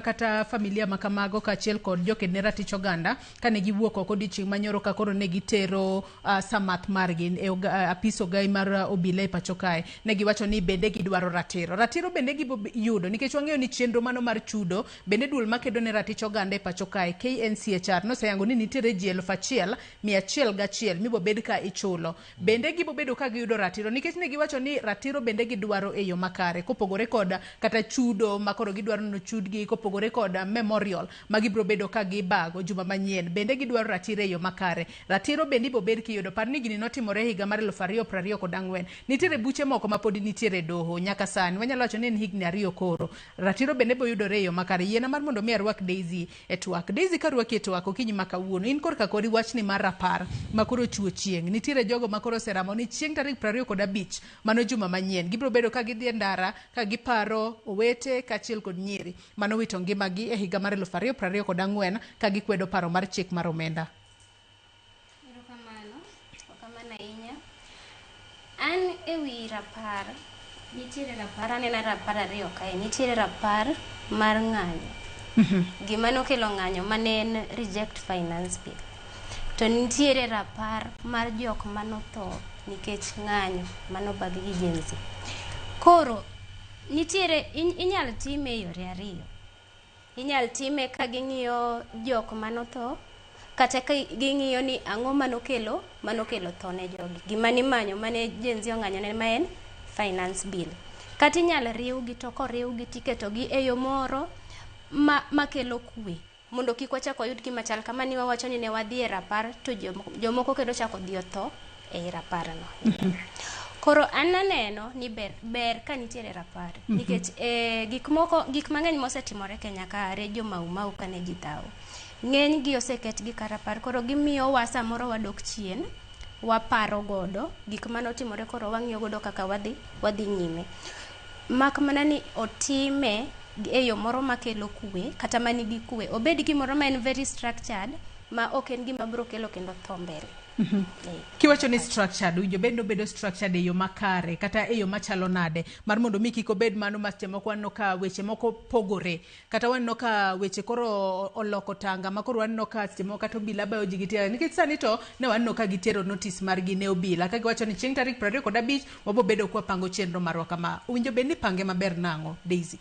kata familia makamago kachiel kod joked ratich oganda kane giwuok oko odiochieng' manyoro ka koro ne gitero samath margi e apis ogai mar obila e pacho kae. Ne giwacho ni bende gidwaro ratiro bende giyudo nikech wang'eyo ni chenro mano mar chudo bende duol makedo ne ratich oganda e pacho kae KNCHR noseyango ni nitiere ji 1,101 mibo bed ka ichulo. Bende gibo bedo ka giyudo ratiro nikech ne giwacho ni ratiro bende gidwaro e yo makare kopogore kod kata chudo makoro gidwaro no chudgi kopogore kod memorial magibro bedo ka gibago juma manyien bende gidwaro ratiro e yo makare. Ratiro bende ibo bed kiyudo. Par ni gini notimore higa mar 2024. Nitiere buche moko ma pod nitiere doho nyaka sani wanyalo wacho ni en higni 2 koro. Ratiro bende bo yudore e yo makare. Yiena mar mondo mi arwak Daisy e twak. Daisy ka rwaki e twak okinyi ma kawuono in korka kodi wachni mar rapar makoro chuo chieng'. Nitiere jogo makoro seramo ni chieng' tarik 25 mano juma manyien gibro bedo ka gidhi ndara ka giparo owete kachiel kod nyiri mano wito ngimagi e higa mar 2024 ka gikwedo paro mar chik mar omenda. Okamano ahinya. An ewi rapar nitiere rapar anena rapar ariyo kae. Nitiere rapar mar ng'anyo. Gima nokelo ng'anyo mane en reject finance bill. To nitiere rapar mar jok manotho nikech ng'anyo manobag gi Gen Z. Koro nitiere inyal time e yore ariyo. Inyal time ka ging'iyo jok manotho kata ka ging'iyo ni ang'o manokelo tho ne jogi. Gima ni manyo mane Gen Z ong'anyo ne ma en finance bill. Kata inyal riwgi to koriwgi tiketogi e yo moro makelo kwe mondo kik wachak wayud gima chal kama ni wawacho ni ne wadhi e rapar to jomoko kendo chako dhi otho e raparno. Koro an aneno ni ber ka nitiere rapar nikech gik mang'eny mosetimore Kenya ka rejo Mau kane ji dhaw. Ng'eny gi oseket gi ka rapar koro gimiyo wa samoro wadok chien waparo godo gik manotimore koro wang'iyo godo kaka wadhi nyime. Mak mana ni otime e yo moro makelo kwe kata manigi kwe obed gimoro ma en very structured ma ok en gima bro kelo kendo tho mbele. Kiwacho ni structured ujo bendo bedo structured e yo makare kata e yo machalo nade mar mondo mi kik obed mano maste moko wanno ka weche moko pogore kata wanno ka weche koro oloko tanga makoro wanno ka ste moko kata obila bayo ji gitero nikech sani to ne wanno ka gitero notice mar gi ne obila ka giwacho ni chieng' tarik 25 wabo bedo kwa pango chenro marwa kama uwinjo bende pange maber nango Daisy.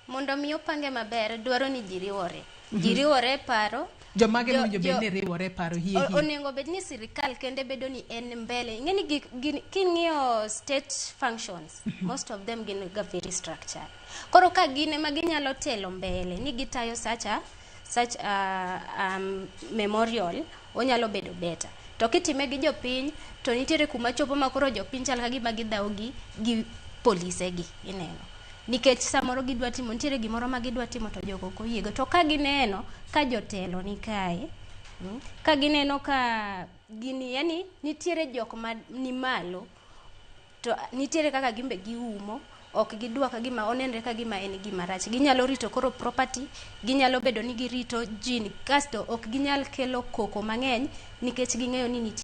Mondo mi opange maber dwaro ni ji riwore paro jomage monjo bende riwore paro hie onego bed ni sirikal kende bedo ni en mbele ng'eni king'iyo state functions most of them gin very structured. Koro ka gine ma ginyalo telo mbele ni gitayo such memorial onyalo bedo better. To kitime gi jopiny to nitiere kuma chopo makoro jopiny chal ka gima gidhaw gi polise gi ineno. Nikech samoro gidwa timo nitiere gimoro ma gidwa timo to jogo koyiego to ka gineno ka jotelo ni kae ka gineno ka gini yani nitiere jok ma ni malo to nitiere kaka gimbe giumo ok gidwa ka gima onenre ka gima en gima rach ginyalo rito koro property ginyalo bedo ni girito jin kasto ok ginyal kelo koko mang'eny nikech ging'eyo ni